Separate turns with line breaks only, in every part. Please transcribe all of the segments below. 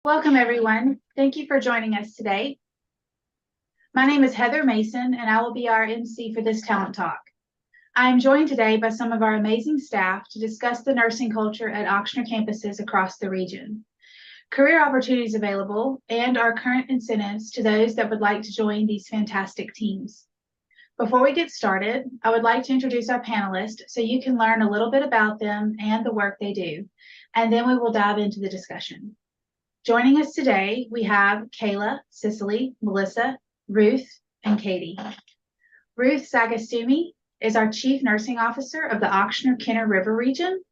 Welcome, everyone. Thank you for joining us today. My name is Heather Mason, and I will be our MC for this talent talk. I am joined today by some of our amazing staff to discuss the nursing culture at Ochsner campuses across the region, career opportunities available, and our current incentives to those that would like to join these fantastic teams. Before we get started, I would like to introduce our panelists so you can learn a little bit about them and the work they do, and then we will dive into the discussion. Joining us today, we have Kayla, Cicely, Melissa, Ruth, and Katie. Ruth Sagastumi is our Chief Nursing Officer of the Ochsner-Kenner River region.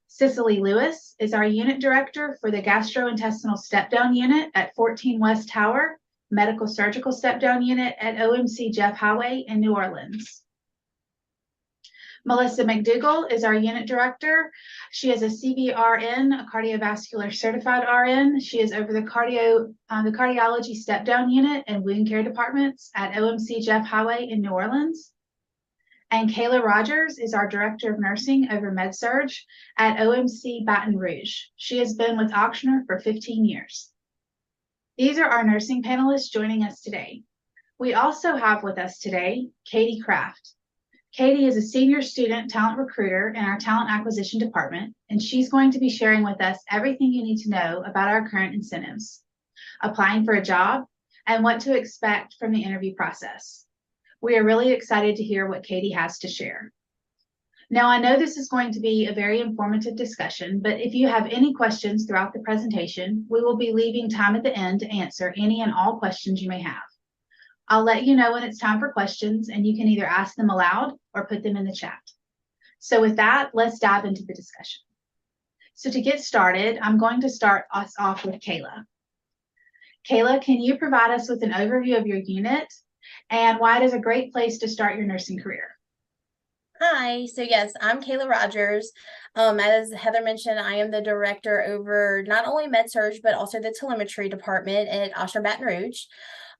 Cicely Lewis is our Unit Director for the Gastrointestinal Step-Down Unit at 14 West Tower, Medical Surgical Step-Down Unit at OMC Jeff Highway in New Orleans. Melissa McDougall is our unit director. She is a CBRN, a cardiovascular certified RN. She is over the cardiology step-down unit and wound care departments at OMC Jeff Highway in New Orleans. And Kayla Rogers is our director of nursing over MedSurg at OMC Baton Rouge. She has been with Ochsner for 15 years. These are our nursing panelists joining us today. We also have with us today Katie Kraft. Katie is a senior student talent recruiter in our talent acquisition department, and she's going to be sharing with us everything you need to know about our current incentives, applying for a job, and what to expect from the interview process. We are really excited to hear what Katie has to share. Now, I know this is going to be a very informative discussion, but if you have any questions throughout the presentation, we will be leaving time at the end to answer any and all questions you may have. I'll let you know when it's time for questions, and you can either ask them aloud or put them in the chat. So with that, let's dive into the discussion. So to get started, I'm going to start us off with Kayla. Kayla, can you provide us with an overview of your unit and why it is a great place to start your nursing career?
Hi, so yes, I'm Kayla Rogers. As Heather mentioned, I am the director over not only MedSurg, but also the telemetry department at Ochsner Baton Rouge.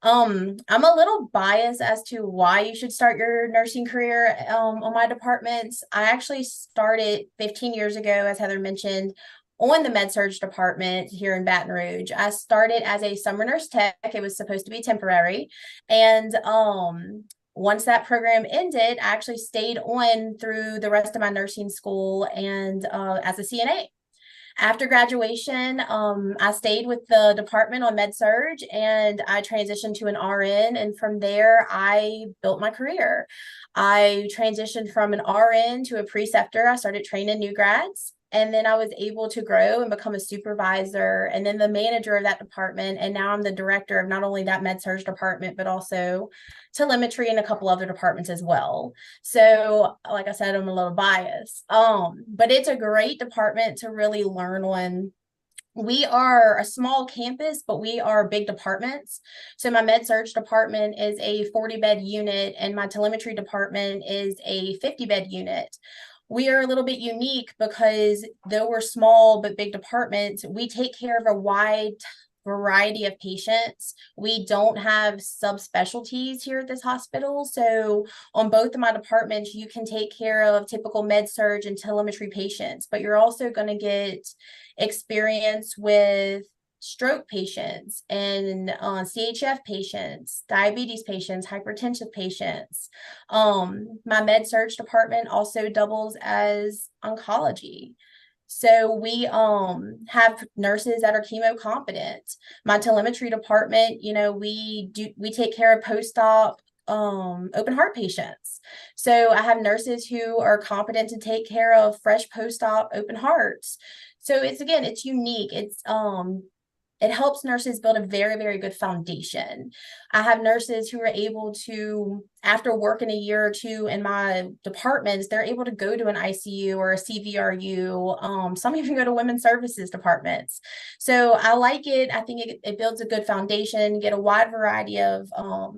I'm a little biased as to why you should start your nursing career on my departments. I actually started 15 years ago, as Heather mentioned, on the MedSurg department here in Baton Rouge. I started as a summer nurse tech. It was supposed to be temporary. And once that program ended, I actually stayed on through the rest of my nursing school and as a CNA. After graduation, I stayed with the department on MedSurg and I transitioned to an RN. And from there, I built my career. I transitioned from an RN to a preceptor. I started training new grads. And then I was able to grow and become a supervisor and then the manager of that department. And now I'm the director of not only that MedSurg department, but also telemetry and a couple other departments as well. So like I said, I'm a little biased, but it's a great department to really learn on. We are a small campus, but we are big departments. So my MedSurg department is a 40-bed unit and my telemetry department is a 50-bed unit. We are a little bit unique because though we're small but big departments, we take care of a wide variety of patients. We don't have subspecialties here at this hospital. So on both of my departments, you can take care of typical MedSurg and telemetry patients, but you're also going to get experience with stroke patients and CHF patients, diabetes patients, hypertensive patients. My MedSurg department also doubles as oncology. So we have nurses that are chemo competent. My telemetry department, we take care of post-op open heart patients. So I have nurses who are competent to take care of fresh post-op open hearts. So it's unique. It helps nurses build a very, very good foundation. I have nurses who are able to, after working a year or two in my departments, they're able to go to an ICU or a CVRU. Some even go to women's services departments. So I like it. I think it builds a good foundation, get a wide variety of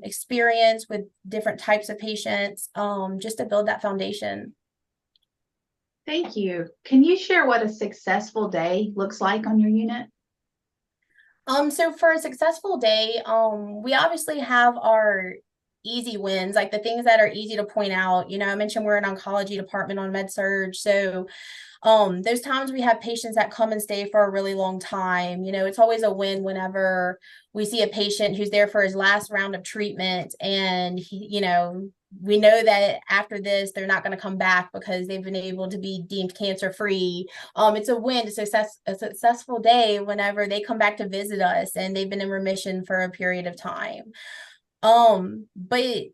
experience with different types of patients, just to build that foundation.
Thank you. Can you share what a successful day looks like on your unit?
So for a successful day, we obviously have our easy wins, like the things that are easy to point out. I mentioned we're an oncology department on med surg, so those times we have patients that come and stay for a really long time. It's always a win whenever we see a patient who's there for his last round of treatment, and we know that after this they're not going to come back because they've been able to be deemed cancer free. It's a win, a successful day whenever they come back to visit us and they've been in remission for a period of time. But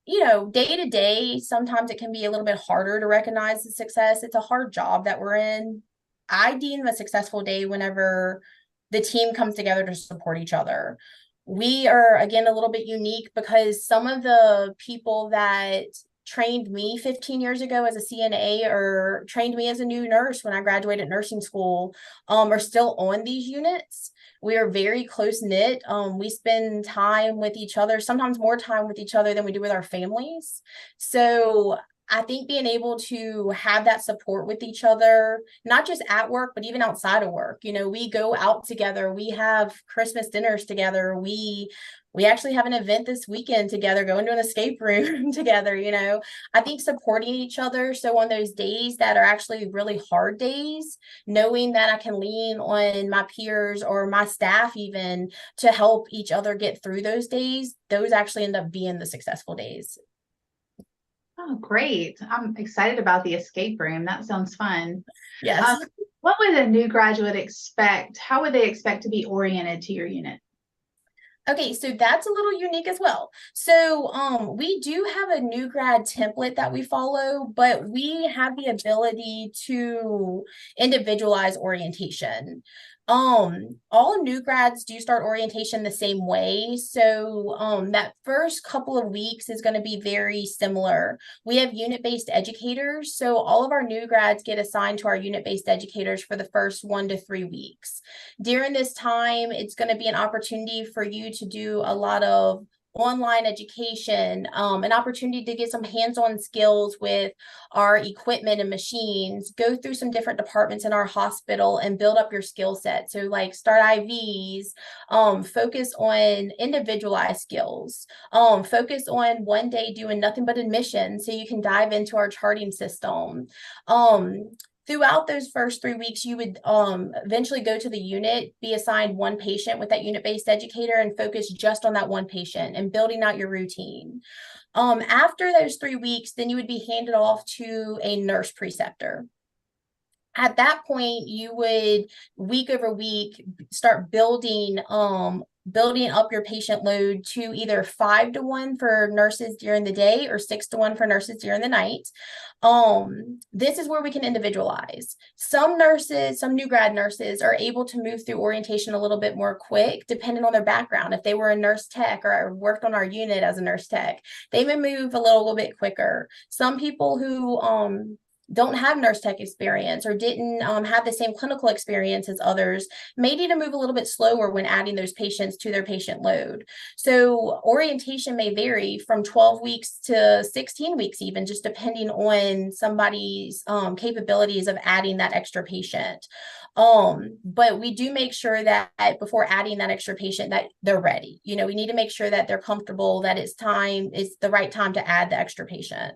day to day, sometimes it can be a little bit harder to recognize the success. It's a hard job that we're in. I deem a successful day whenever the team comes together to support each other. We are, again, a little bit unique because some of the people that trained me 15 years ago as a CNA or trained me as a new nurse when I graduated nursing school are still on these units. We are very close knit. We spend time with each other, sometimes more time with each other than we do with our families. So I think being able to have that support with each other, not just at work, but even outside of work. We go out together. We have Christmas dinners together. We actually have an event this weekend together, going to an escape room together. I think supporting each other. So on those days that are actually really hard days, knowing that I can lean on my peers or my staff even to help each other get through those days, those actually end up being the successful days.
Oh, great. I'm excited about the escape room. That sounds fun.
Yes.
What would a new graduate expect? How would they expect to be oriented to your unit?
Okay, so that's a little unique as well. So we do have a new grad template that we follow, but we have the ability to individualize orientation. All new grads do start orientation the same way. So that first couple of weeks is going to be very similar. We have unit-based educators. So all of our new grads get assigned to our unit-based educators for the first 1 to 3 weeks. During this time, it's going to be an opportunity for you to do a lot of online education, an opportunity to get some hands-on skills with our equipment and machines, go through some different departments in our hospital and build up your skill set. So like start IVs, focus on individualized skills, focus on one day doing nothing but admission so you can dive into our charting system. Throughout those first 3 weeks, you would eventually go to the unit, be assigned one patient with that unit-based educator and focus just on that one patient and building out your routine. After those 3 weeks, then you would be handed off to a nurse preceptor. At that point, you would week over week start building up your patient load to either 5 to 1 for nurses during the day or 6 to 1 for nurses during the night. This is where we can individualize. Some new grad nurses are able to move through orientation a little bit more quick, depending on their background. If they were a nurse tech or worked on our unit as a nurse tech, they may move a little bit quicker. Some people who don't have nurse tech experience or didn't have the same clinical experience as others may need to move a little bit slower when adding those patients to their patient load. So orientation may vary from 12 weeks to 16 weeks, even just depending on somebody's capabilities of adding that extra patient. But we do make sure that before adding that extra patient that they're ready. We need to make sure that they're comfortable, that it's the right time to add the extra patient.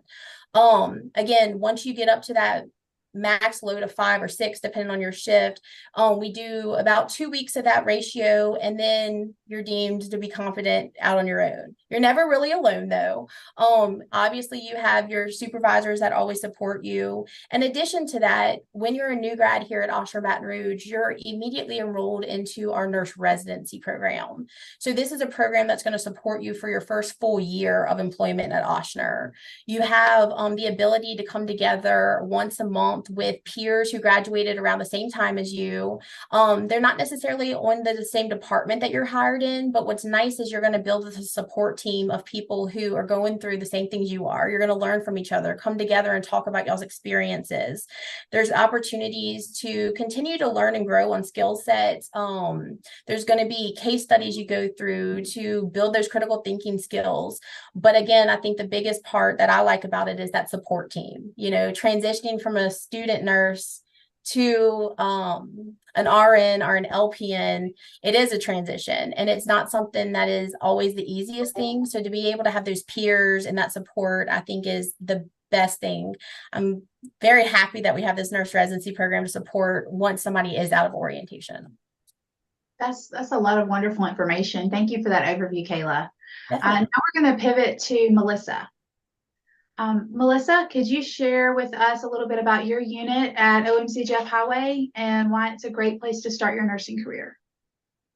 Again, once you get up to that max load of 5 or 6, depending on your shift, we do about 2 weeks of that ratio, and then you're deemed to be confident out on your own. You're never really alone though. Obviously you have your supervisors that always support you. In addition to that, when you're a new grad here at Ochsner Baton Rouge, you're immediately enrolled into our nurse residency program. So this is a program that's going to support you for your first full year of employment at Ochsner. You have the ability to come together once a month with peers who graduated around the same time as you. They're not necessarily on the same department that you're hired in, but what's nice is you're going to build a support team of people who are going through the same things you are. You're going to learn from each other, come together and talk about y'all's experiences. There's opportunities to continue to learn and grow on skill sets. There's going to be case studies you go through to build those critical thinking skills. But again, I think the biggest part that I like about it is that support team, transitioning from a student nurse to an RN or an LPN, it is a transition, and it's not something that is always the easiest thing. So to be able to have those peers and that support, I think is the best thing. I'm very happy that we have this nurse residency program to support once somebody is out of orientation.
That's a lot of wonderful information. Thank you for that overview, Kayla.
Definitely.
Now we're going to pivot to Melissa. Melissa, could you share with us a little bit about your unit at OMC Jeff Highway and why it's a great place to start your nursing career?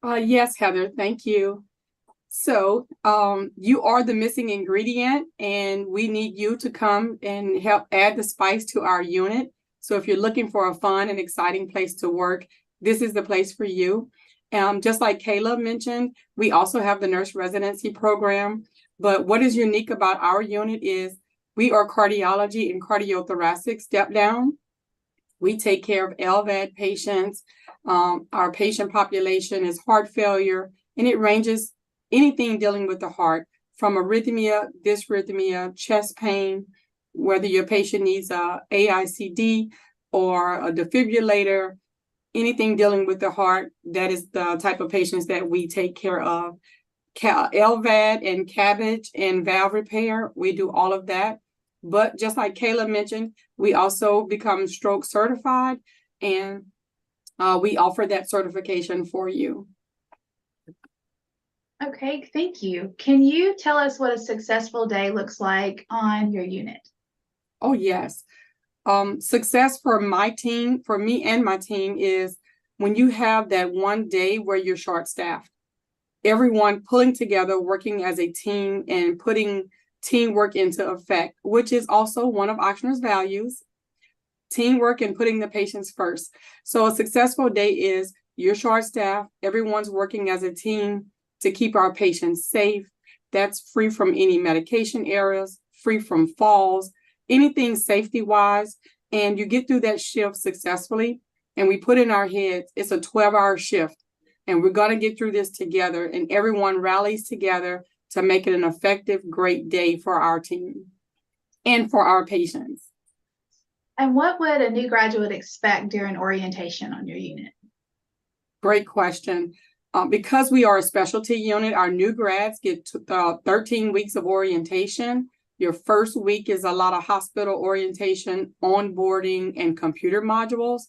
Yes, Heather, thank you. So you are the missing ingredient, and we need you to come and help add the spice to our unit. So if you're looking for a fun and exciting place to work, this is the place for you. Just like Kayla mentioned, we also have the nurse residency program. But what is unique about our unit is we are cardiology and cardiothoracic step down. We take care of LVAD patients. Our patient population is heart failure, and it ranges anything dealing with the heart, from arrhythmia, dysrhythmia, chest pain, whether your patient needs a AICD or a defibrillator, anything dealing with the heart, that is the type of patients that we take care of. LVAD and CABG and valve repair, we do all of that. But just like Kayla mentioned, we also become stroke certified, and we offer that certification for you.
Okay, thank you. Can you tell us what a successful day looks like on your unit?
Oh, yes. Success for my team, for me and my team, is when you have that one day where you're short-staffed. Everyone pulling together, working as a team, and putting teamwork into effect, which is also one of Ochsner's values, teamwork and putting the patients first. So a successful day is you're short-staffed, everyone's working as a team to keep our patients safe. That's free from any medication errors, free from falls, anything safety-wise, and you get through that shift successfully. And we put in our heads, it's a 12-hour shift, and we're going to get through this together, and everyone rallies together to make it an effective, great day for our team and for our patients.
And what would a new graduate expect during orientation on your unit?
Great question. Because we are a specialty unit, our new grads get 13 weeks of orientation. Your first week is a lot of hospital orientation, onboarding, and computer modules.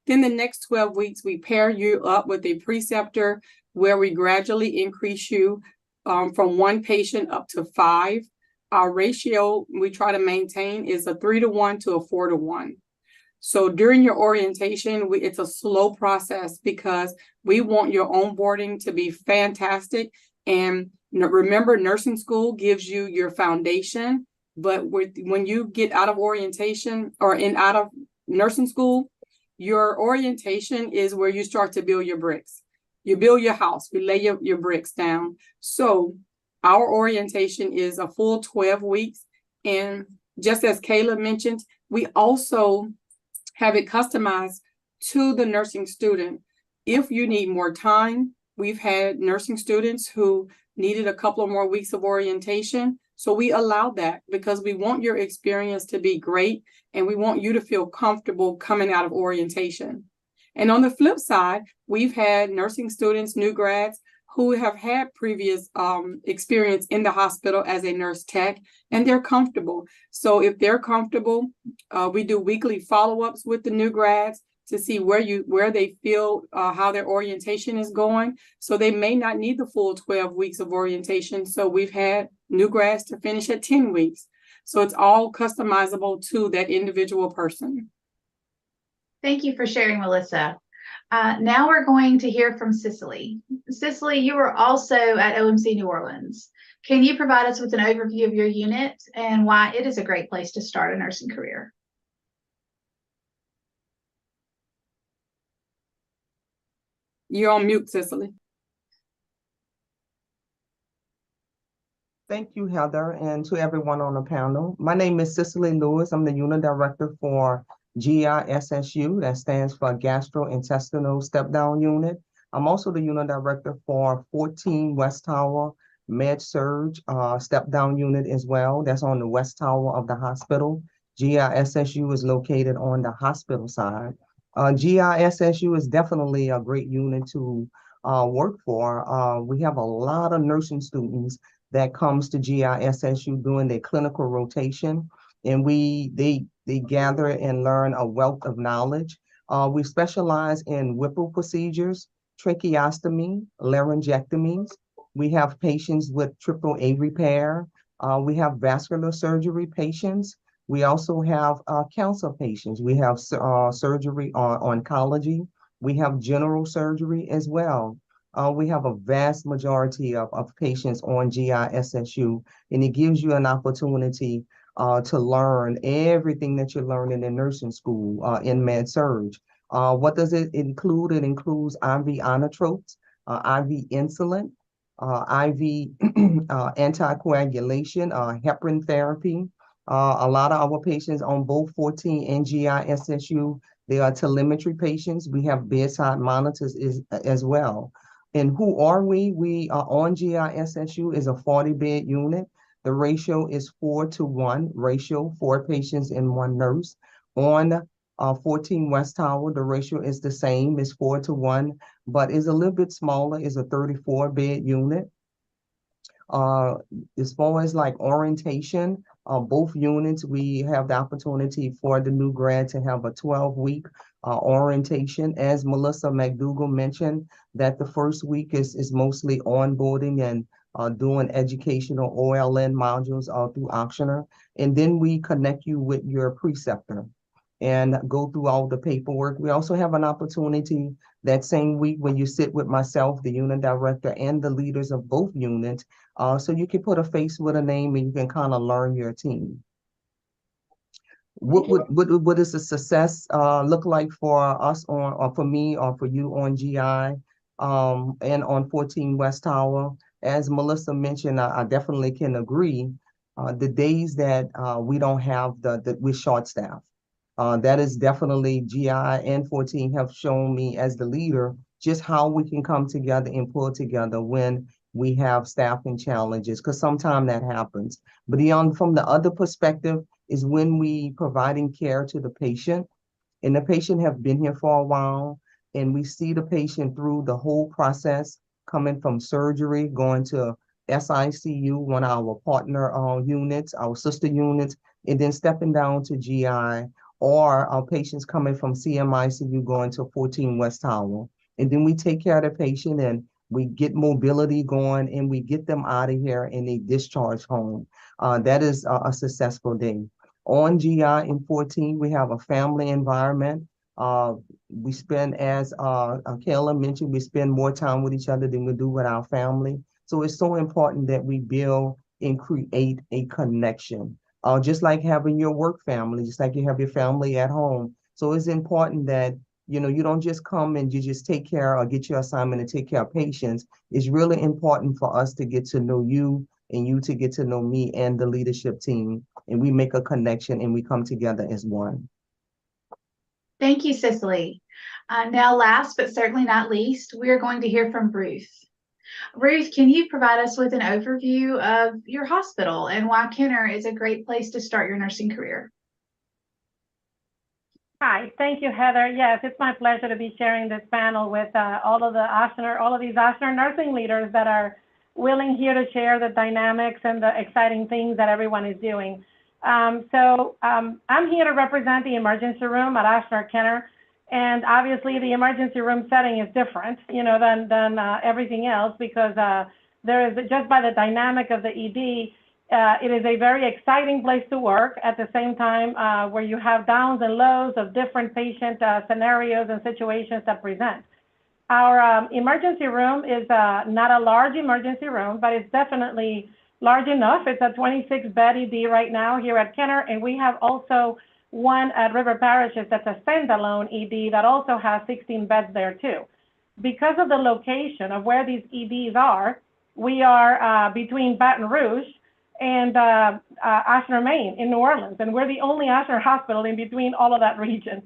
Then the next 12 weeks, we pair you up with a preceptor where we gradually increase you from 1 patient up to 5. Our ratio we try to maintain is a 3-to-1 to a 4-to-1. So during your orientation, it's a slow process because we want your onboarding to be fantastic. And remember, nursing school gives you your foundation, but when you get out of orientation or out of nursing school, your orientation is where you start to build your bricks. You build your house, you lay your bricks down. So our orientation is a full 12 weeks. And just as Kayla mentioned, we also have it customized to the nursing student. If you need more time, we've had nursing students who needed a couple of more weeks of orientation. So we allow that because we want your experience to be great, and we want you to feel comfortable coming out of orientation. And on the flip side, we've had nursing students, new grads, who have had previous experience in the hospital as a nurse tech, and they're comfortable. So if they're comfortable, we do weekly follow-ups with the new grads to see where they feel how their orientation is going. So they may not need the full 12 weeks of orientation. So we've had new grads to finish at 10 weeks. So it's all customizable to that individual person.
Thank you for sharing, Melissa. Now we're going to hear from Cicely. Cicely, you were also at OMC New Orleans. Can you provide us with an overview of your unit and why it is a great place to start a nursing career?
You're on mute, Cicely.
Thank you, Heather, and to everyone on the panel. My name is Cicely Lewis. I'm the unit director for GISSU, that stands for Gastrointestinal Step Down Unit. I'm also the unit director for 14 West Tower Med Surge Step Down Unit as well. That's on the West Tower of the hospital. GISSU is located on the hospital side. GISSU is definitely a great unit to work for. We have a lot of nursing students that comes to GISSU doing their clinical rotation, and they gather and learn a wealth of knowledge. We specialize in Whipple procedures, tracheostomy, laryngectomies. We have patients with triple A repair. We have vascular surgery patients. We also have cancer patients. We have surgery on oncology. We have general surgery as well. We have a vast majority of patients on GISSU, and it gives you an opportunity to learn everything that you're learning in nursing school in med-surg. What does it include? It includes IV inotropes, IV insulin, IV anticoagulation, heparin therapy. A lot of our patients on both 14 and GISSU, they are telemetry patients. We have bedside monitors as well. And who are we? We are on GISSU is a 40-bed unit. The ratio is 4-to-1 ratio, 4 patients and 1 nurse. On 14 West Tower, the ratio is the same, it's 4-to-1, but is a little bit smaller, is a 34-bed unit. As far as like orientation, both units, we have the opportunity for the new grad to have a 12-week orientation. As Melissa McDougall mentioned, that the first week is mostly onboarding and doing educational OLN modules through Auctioner. And then we connect you with your preceptor and go through all the paperwork. We also have an opportunity that same week when you sit with myself, the unit director, and the leaders of both units, so you can put a face with a name and you can kind of learn your team. What does the success look like for us on, or for me, or for you on GI and on 14 West Tower? As Melissa mentioned, I definitely can agree. The days that we don't have we're short staff. That is definitely GI and 14 have shown me as the leader just how we can come together and pull together when we have staffing challenges, because sometimes that happens. But from the other perspective is when we providing care to the patient, and the patient have been here for a while, and we see the patient through the whole process, coming from surgery, going to SICU, one of our partner units, our sister units, and then stepping down to GI, or our patients coming from CMICU going to 14 West Tower. And then we take care of the patient and we get mobility going and we get them out of here and they discharge home. That is a successful day. On GI in 14, we have a family environment. We spend, as Kayla mentioned, we spend more time with each other than we do with our family. So it's so important that we build and create a connection. Just like having your work family, just like you have your family at home. So it's important that, you know, you don't just come and you just take care or get your assignment and take care of patients. It's really important for us to get to know you and you to get to know me and the leadership team. And we make a connection and we come together as one.
Thank you, Cicely. Now, last but certainly not least, we are going to hear from Ruth. Ruth, can you provide us with an overview of your hospital and why Kenner is a great place to start your nursing career?
Hi, thank you, Heather. Yes, it's my pleasure to be sharing this panel with all of these Ochsner nursing leaders that are willing here to share the dynamics and the exciting things that everyone is doing. I'm here to represent the emergency room at Ochsner Kenner. And obviously the emergency room setting is different, you know, than everything else, because there is, just by the dynamic of the ED, it is a very exciting place to work at the same time where you have downs and lows of different patient scenarios and situations that present. Our emergency room is not a large emergency room, but it's definitely large enough. It's a 26-bed ED right now here at Kenner, and we have also one at River Parishes that's a standalone ED that also has 16 beds there too. Because of the location of where these EDs are, we are between Baton Rouge and Ochsner, Maine in New Orleans, and we're the only Ochsner hospital in between all of that region.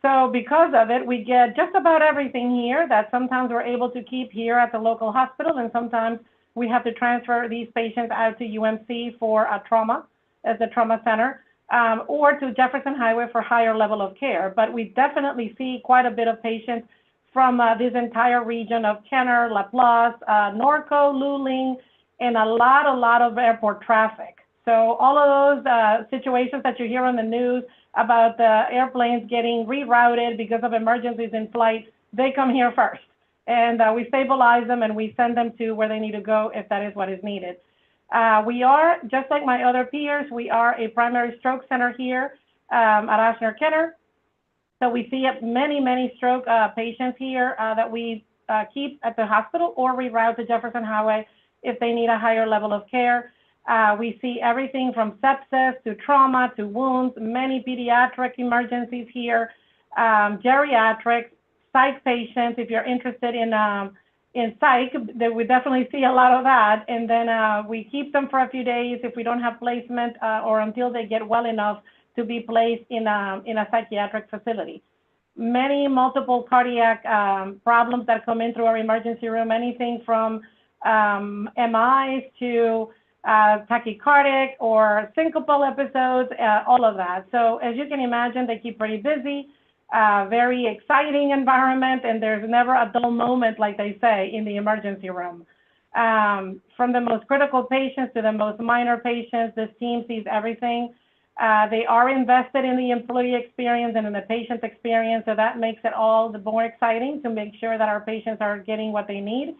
So because of it, we get just about everything here that sometimes we're able to keep here at the local hospital, and sometimes we have to transfer these patients out to UMC for a trauma, as the trauma center. or to Jefferson Highway for higher level of care. But we definitely see quite a bit of patients from this entire region of Kenner, Laplace, Norco, Luling, and a lot of airport traffic. So all of those situations that you hear on the news about the airplanes getting rerouted because of emergencies in flight, they come here first. And we stabilize them and we send them to where they need to go if that is what is needed. We are, just like my other peers, we are a primary stroke center here at Ochsner Kenner. So we see many stroke patients here that we keep at the hospital or reroute to Jefferson Highway if they need a higher level of care. We see everything from sepsis to trauma to wounds, many pediatric emergencies here, geriatrics, psych patients. If you're interested in psych, we definitely see a lot of that. And then we keep them for a few days if we don't have placement or until they get well enough to be placed in a psychiatric facility. Many multiple cardiac problems that come in through our emergency room, anything from MIs to tachycardic or syncopal episodes, all of that. So as you can imagine, they keep pretty busy, very exciting environment, and there's never a dull moment, like they say, in the emergency room. From the most critical patients to the most minor patients, this team sees everything. They are invested in the employee experience and in the patient experience, so that makes it all the more exciting to make sure that our patients are getting what they need.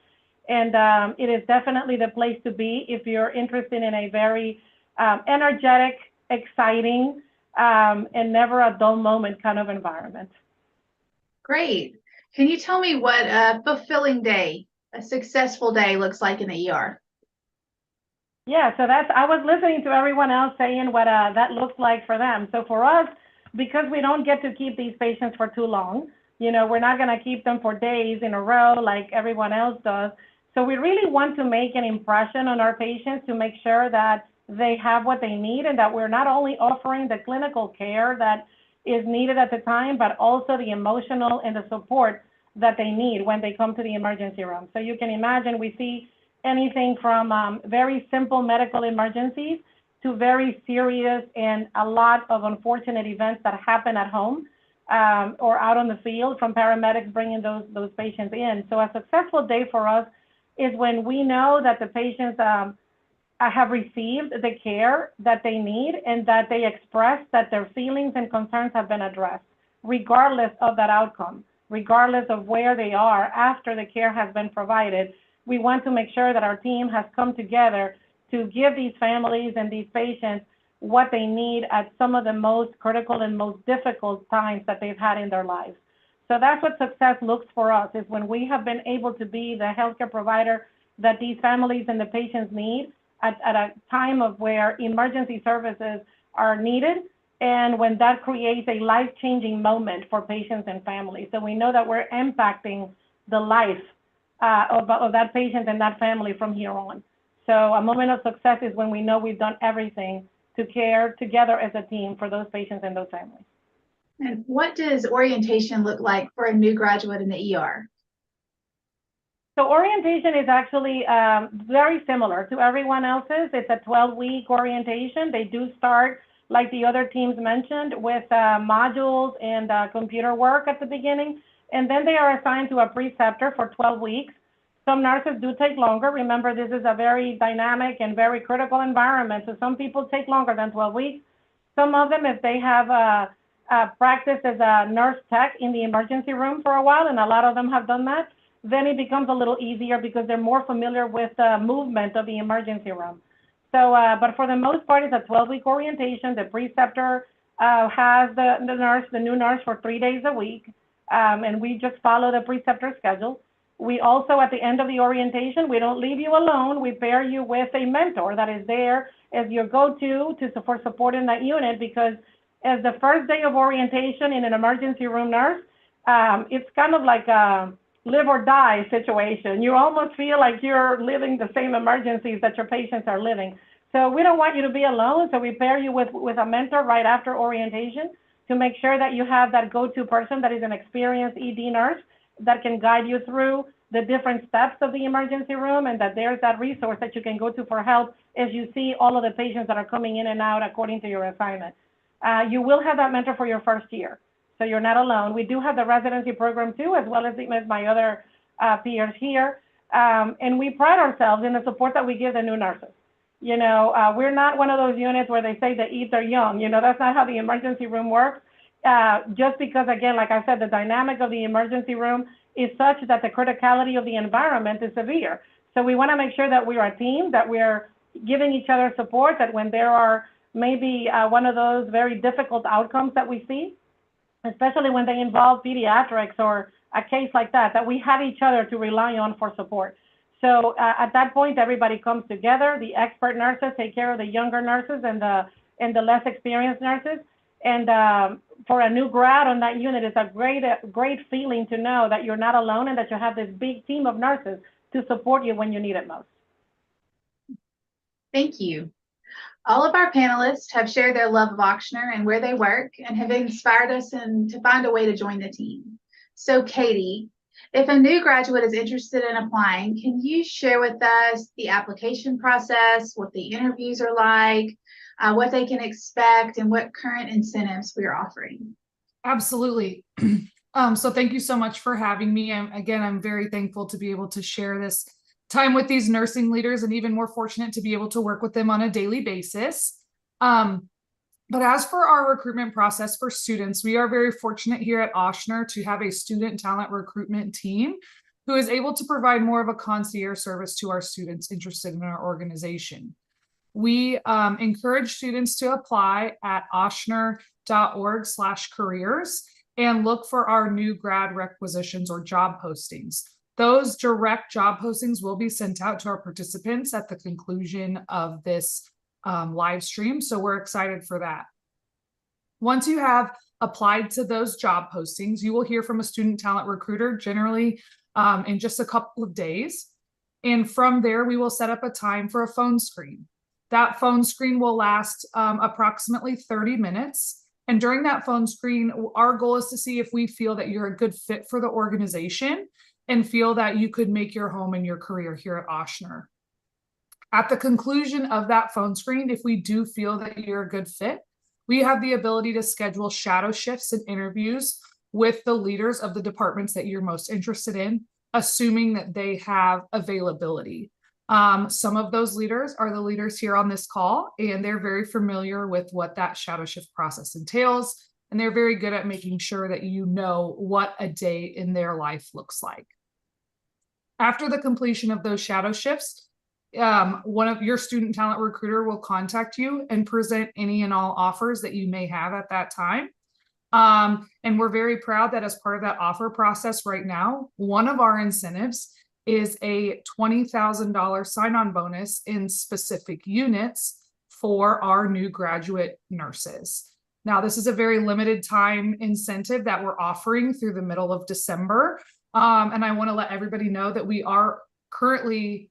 And it is definitely the place to be if you're interested in a very energetic, exciting, and never a dull moment kind of environment.
Great. Can you tell me what a fulfilling day, a successful day looks like in the ER?
Yeah, so I was listening to everyone else saying what that looks like for them. So for us, because we don't get to keep these patients for too long, we're not going to keep them for days in a row like everyone else does. So we really want to make an impression on our patients to make sure that they have what they need and that we're not only offering the clinical care that is needed at the time, but also the emotional and the support that they need when they come to the emergency room. So you can imagine we see anything from very simple medical emergencies to very serious and a lot of unfortunate events that happen at home or out on the field from paramedics bringing those patients in. So a successful day for us is when we know that the patients have received the care that they need and that they express that their feelings and concerns have been addressed, regardless of that outcome, regardless of where they are after the care has been provided. We want to make sure that our team has come together to give these families and these patients what they need at some of the most critical and most difficult times that they've had in their lives. So that's what success looks for us, is when we have been able to be the healthcare provider that these families and the patients need at a time of where emergency services are needed, and when that creates a life-changing moment for patients and families. So we know that we're impacting the life of that patient and that family from here on. So a moment of success is when we know we've done everything to care together as a team for those patients and those families.
And what does orientation look like for a new graduate in the ER?
So orientation is actually very similar to everyone else's. It's a 12-week orientation. They do start, like the other teams mentioned, with modules and computer work at the beginning. And then they are assigned to a preceptor for 12 weeks. Some nurses do take longer. Remember, this is a very dynamic and very critical environment. So some people take longer than 12 weeks. Some of them, if they have practiced as a nurse tech in the emergency room for a while, and a lot of them have done that, then it becomes a little easier because they're more familiar with the movement of the emergency room. So, but for the most part, it's a 12-week orientation. The preceptor has the new nurse for 3 days a week. And we just follow the preceptor schedule. We also, at the end of the orientation, we don't leave you alone. We pair you with a mentor that is there as your go-to for support in that unit, because as the first day of orientation in an emergency room nurse, it's kind of like a live or die situation. You almost feel like you're living the same emergencies that your patients are living. So we don't want you to be alone. So we pair you with a mentor right after orientation to make sure that you have that go-to person that is an experienced ED nurse that can guide you through the different steps of the emergency room, and that there's that resource that you can go to for help as you see all of the patients that are coming in and out according to your assignment. You will have that mentor for your first year, so you're not alone. We do have the residency program too, as well as my other peers here. And we pride ourselves in the support that we give the new nurses. We're not one of those units where they say the EDs are young. That's not how the emergency room works. Just because, again, like I said, the dynamic of the emergency room is such that the criticality of the environment is severe. So we want to make sure that we're a team, that we're giving each other support, that when there are maybe one of those very difficult outcomes that we see, especially when they involve pediatrics or a case like that, that we have each other to rely on for support. So at that point, everybody comes together. The expert nurses take care of the younger nurses and the less experienced nurses. And for a new grad on that unit, it's a great feeling to know that you're not alone and that you have this big team of nurses to support you when you need it most.
Thank you. All of our panelists have shared their love of Ochsner and where they work and have inspired us to find a way to join the team. So Katie, if a new graduate is interested in applying, can you share with us the application process, what the interviews are like, what they can expect, and what current incentives we are offering?
Absolutely. So thank you so much for having me. I'm very thankful to be able to share this time with these nursing leaders, and even more fortunate to be able to work with them on a daily basis. But as for our recruitment process for students, we are very fortunate here at Ochsner to have a student talent recruitment team who is able to provide more of a concierge service to our students interested in our organization. We encourage students to apply at ochsner.org/careers and look for our new grad requisitions or job postings. Those direct job postings will be sent out to our participants at the conclusion of this live stream. So we're excited for that. Once you have applied to those job postings, you will hear from a student talent recruiter generally in just a couple of days. And from there, we will set up a time for a phone screen. That phone screen will last approximately 30 minutes. And during that phone screen, our goal is to see if we feel that you're a good fit for the organization and feel that you could make your home and your career here at Ochsner. At the conclusion of that phone screen, if we do feel that you're a good fit, we have the ability to schedule shadow shifts and interviews with the leaders of the departments that you're most interested in, assuming that they have availability. Some of those leaders are the leaders here on this call, and they're very familiar with what that shadow shift process entails, and they're very good at making sure that you know what a day in their life looks like. After the completion of those shadow shifts, one of your student talent recruiter will contact you and present any and all offers that you may have at that time. And we're very proud that as part of that offer process right now, one of our incentives is a $20,000 sign-on bonus in specific units for our new graduate nurses. Now, this is a very limited time incentive that we're offering through the middle of December. And I want to let everybody know that we are currently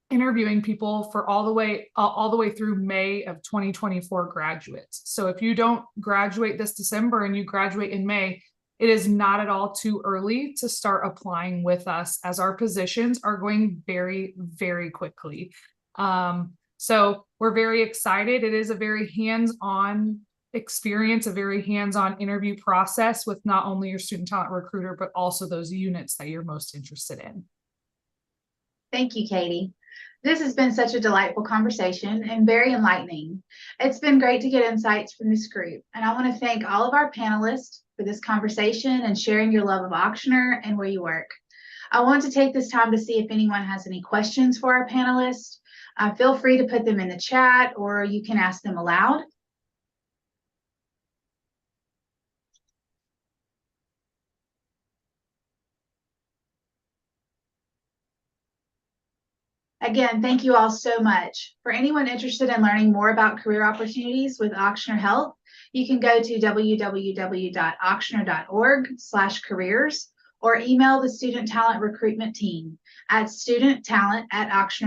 interviewing people for all the way through May of 2024 graduates. So if you don't graduate this December and you graduate in May, it is not at all too early to start applying with us, as our positions are going very, very quickly. So we're very excited. It is a very hands-on experience, a very hands-on interview process with not only your student talent recruiter, but also those units that you're most interested in.
Thank you, Katie. This has been such a delightful conversation and very enlightening. It's been great to get insights from this group, and I want to thank all of our panelists for this conversation and sharing your love of Ochsner and where you work. I want to take this time to see if anyone has any questions for our panelists. Feel free to put them in the chat, or you can ask them aloud. Again, thank you all so much. For anyone interested in learning more about career opportunities with Ochsner Health, you can go to www.ochsner.org/careers or email the Student Talent Recruitment Team at studenttalent@ochsner.org.